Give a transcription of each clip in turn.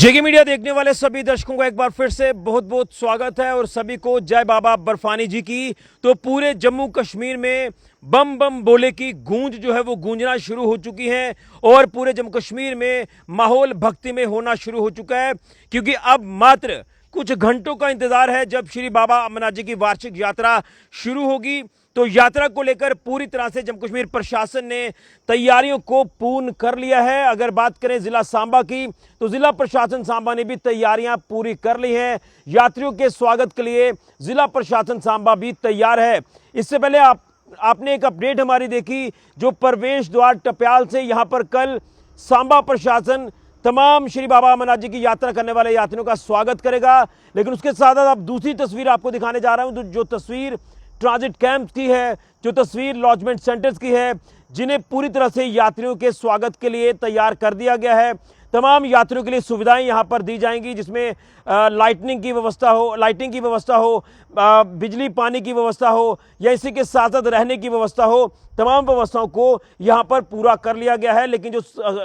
जेके media देखने वाले सभी दर्शकों का एक बार फिर से बहुत बहुत स्वागत है और सभी को जय बाबा बर्फानी जी की। तो पूरे जम्मू कश्मीर में बम बम बोले की गूंज जो है वो गूंजना शुरू हो चुकी है और पूरे जम्मू कश्मीर में माहौल भक्ति में होना शुरू हो चुका है, क्योंकि अब मात्र कुछ घंटों का इंतजार है जब श्री बाबा अमरनाथ जी की वार्षिक यात्रा शुरू होगी। तो यात्रा को लेकर पूरी तरह से जम्मू कश्मीर प्रशासन ने तैयारियों को पूर्ण कर लिया है। अगर बात करें जिला सांबा की, तो जिला प्रशासन सांबा ने भी तैयारियां पूरी कर ली हैं। यात्रियों के स्वागत के लिए जिला प्रशासन सांबा भी तैयार है। इससे पहले आपने एक अपडेट हमारी देखी, जो प्रवेश द्वार टप्याल से यहां पर कल सांबा प्रशासन तमाम श्री बाबा अमरनाथ जी की यात्रा करने वाले यात्रियों का स्वागत करेगा। लेकिन उसके साथ साथ अब दूसरी तस्वीर आपको दिखाने जा रहा हूं, जो तस्वीर ट्रांजिट कैंप की है, जो तस्वीर लॉजमेंट सेंटर्स की है, जिन्हें पूरी तरह से यात्रियों के स्वागत के लिए तैयार कर दिया गया है। तमाम यात्रियों के लिए सुविधाएं यहां पर दी जाएंगी, जिसमें लाइटिंग की व्यवस्था हो, बिजली पानी की व्यवस्था हो या इसी के साथ साथ रहने की व्यवस्था हो। तमाम व्यवस्थाओं को यहां पर पूरा कर लिया गया है। लेकिन जो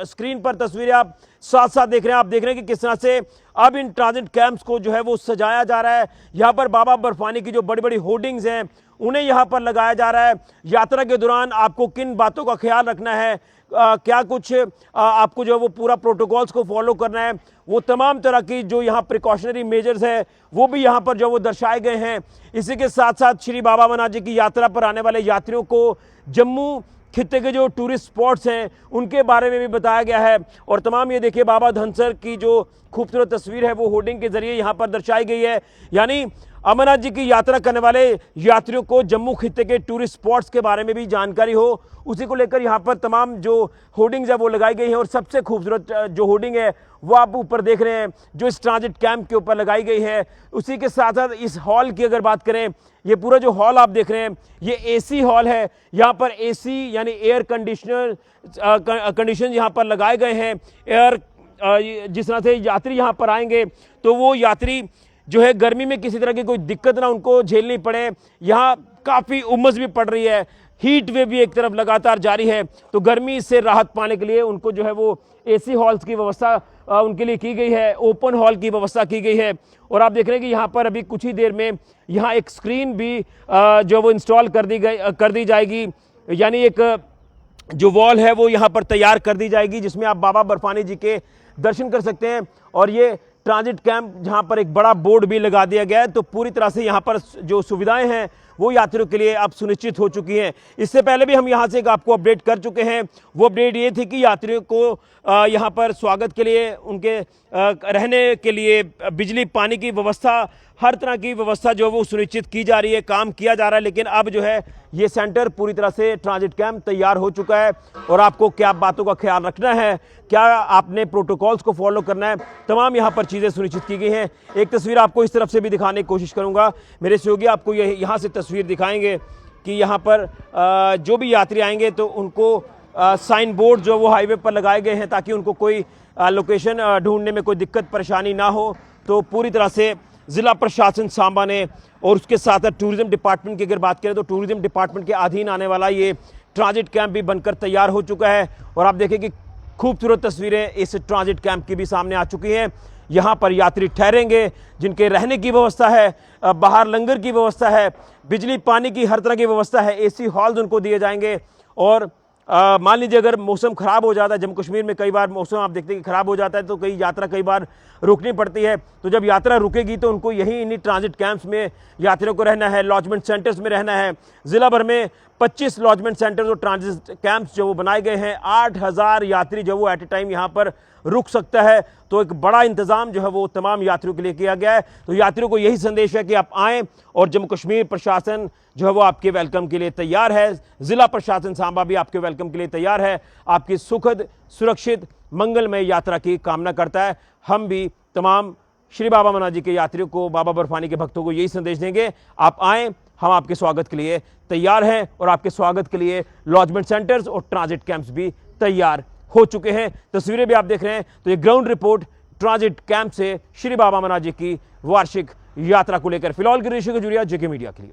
स्क्रीन पर तस्वीरें आप साथ साथ देख रहे हैं, आप देख रहे हैं कि किस तरह से अब इन ट्रांजिट कैंप्स को जो है वो सजाया जा रहा है। यहां पर बाबा बर्फानी की जो बड़ी बड़ी होर्डिंग्स हैं उन्हें यहां पर लगाया जा रहा है। यात्रा के दौरान आपको किन बातों का ख्याल रखना है, क्या कुछ आपको जो है वो पूरा प्रोटोकॉल्स को फॉलो करना है, वो तमाम तरह की जो यहाँ प्रिकॉशनरी मेजर्स है वो भी यहाँ पर जो वो दर्शाए गए हैं। इसी के साथ साथ श्री बाबा अमरनाथ जी की यात्रा पर आने वाले यात्रियों को जम्मू खित्ते के जो टूरिस्ट स्पॉट्स हैं उनके बारे में भी बताया गया है। और तमाम ये देखिए बाबा धनसर की जो खूबसूरत तस्वीर है वो होर्डिंग के जरिए यहाँ पर दर्शाई गई है। यानी अमरनाथ जी की यात्रा करने वाले यात्रियों को जम्मू खित्ते के टूरिस्ट स्पॉट्स के बारे में भी जानकारी हो, उसी को लेकर यहाँ पर तमाम जो होर्डिंग्स है वो लगाई गई है। और सबसे खूबसूरत जो होर्डिंग है वो आप ऊपर देख रहे हैं, जो इस ट्रांजिट कैंप के ऊपर लगाई गई है। उसी के साथ साथ इस हॉल की अगर बात करें, ये पूरा जो हॉल आप देख रहे हैं ये एसी हॉल है। यहाँ पर एसी यानी एयर कंडीशन यहाँ पर लगाए गए हैं। जिस तरह से यात्री यहाँ पर आएंगे तो वो यात्री जो है गर्मी में किसी तरह की कोई दिक्कत ना उनको झेलनी पड़े। यहाँ काफ़ी उमस भी पड़ रही है, हीट वेव भी एक तरफ लगातार जारी है, तो गर्मी से राहत पाने के लिए उनको जो है वो एसी हॉल्स की व्यवस्था उनके लिए की गई है, ओपन हॉल की व्यवस्था की गई है। और आप देख रहे हैं कि यहाँ पर अभी कुछ ही देर में यहाँ एक स्क्रीन भी जो वो इंस्टॉल कर दी जाएगी, यानी एक जो वॉल है वो यहाँ पर तैयार कर दी जाएगी, जिसमें आप बाबा बर्फानी जी के दर्शन कर सकते हैं। और ये ट्रांजिट कैंप जहां पर एक बड़ा बोर्ड भी लगा दिया गया है, तो पूरी तरह से यहां पर जो सुविधाएं हैं वो यात्रियों के लिए अब सुनिश्चित हो चुकी हैं। इससे पहले भी हम यहां से एक आपको अपडेट कर चुके हैं। वो अपडेट ये थी कि यात्रियों को यहां पर स्वागत के लिए, उनके रहने के लिए बिजली पानी की व्यवस्था, हर तरह की व्यवस्था जो वो सुनिश्चित की जा रही है, काम किया जा रहा है। लेकिन अब जो है ये सेंटर पूरी तरह से ट्रांजिट कैंप तैयार हो चुका है। और आपको क्या बातों का ख्याल रखना है, क्या आपने प्रोटोकॉल्स को फॉलो करना है, तमाम यहाँ पर चीज़ें सुनिश्चित की गई हैं। एक तस्वीर आपको इस तरफ से भी दिखाने की कोशिश करूँगा, मेरे सहयोगी आपको यहाँ से तस्वीर दिखाएंगे कि यहाँ पर जो भी यात्री आएंगे तो उनको साइन बोर्ड जो वो हाईवे पर लगाए गए हैं, ताकि उनको कोई लोकेशन ढूंढने में कोई दिक्कत परेशानी ना हो। तो पूरी तरह से जिला प्रशासन सांबा ने और उसके साथ साथ टूरिज्म डिपार्टमेंट की अगर बात करें तो टूरिज्म डिपार्टमेंट के अधीन आने वाला ये ट्रांजिट कैंप भी बनकर तैयार हो चुका है। और आप देखें कि खूबसूरत तस्वीरें इस ट्रांजिट कैंप की भी सामने आ चुकी हैं। यहाँ पर यात्री ठहरेंगे, जिनके रहने की व्यवस्था है, बाहर लंगर की व्यवस्था है, बिजली पानी की हर तरह की व्यवस्था है, एसी हॉल्स उनको दिए जाएंगे। और मान लीजिए अगर मौसम ख़राब हो जाता है, जम्मू कश्मीर में कई बार मौसम आप देखते हैं कि ख़राब हो जाता है, तो यात्रा कई बार रुकनी पड़ती है। तो जब यात्रा रुकेगी तो उनको यहीं इन्हीं ट्रांजिट कैंप्स में यात्रियों को रहना है, लॉजमेंट सेंटर्स में रहना है। ज़िला भर में 25 लॉजमेंट सेंटर्स और ट्रांजिट कैंप्स जो वो बनाए गए हैं। 8000 यात्री जो वो एट ए टाइम यहाँ पर रुक सकता है। तो एक बड़ा इंतजाम जो है वो तमाम यात्रियों के लिए किया गया है। तो यात्रियों को यही संदेश है कि आप आएँ, और जम्मू कश्मीर प्रशासन जो है वो आपके वेलकम के लिए तैयार है। जिला प्रशासन सांबा भी आपके वेलकम के लिए तैयार है। आपकी सुखद, सुरक्षित, मंगलमय यात्रा की कामना करता है। हम भी तमाम श्री बाबा अमरनाथ जी के यात्रियों को, बाबा बर्फानी के भक्तों को यही संदेश देंगे, आप आएँ, हम आपके स्वागत के लिए तैयार हैं। और आपके स्वागत के लिए लॉजमेंट सेंटर्स और ट्रांजिट कैंप्स भी तैयार हो चुके हैं। तस्वीरें भी आप देख रहे हैं। तो ये ग्राउंड रिपोर्ट ट्रांजिट कैंप से श्री बाबा अमरनाथ जी की वार्षिक यात्रा को लेकर। फिलहाल गिरीश खजूरिया, जेके मीडिया के लिए।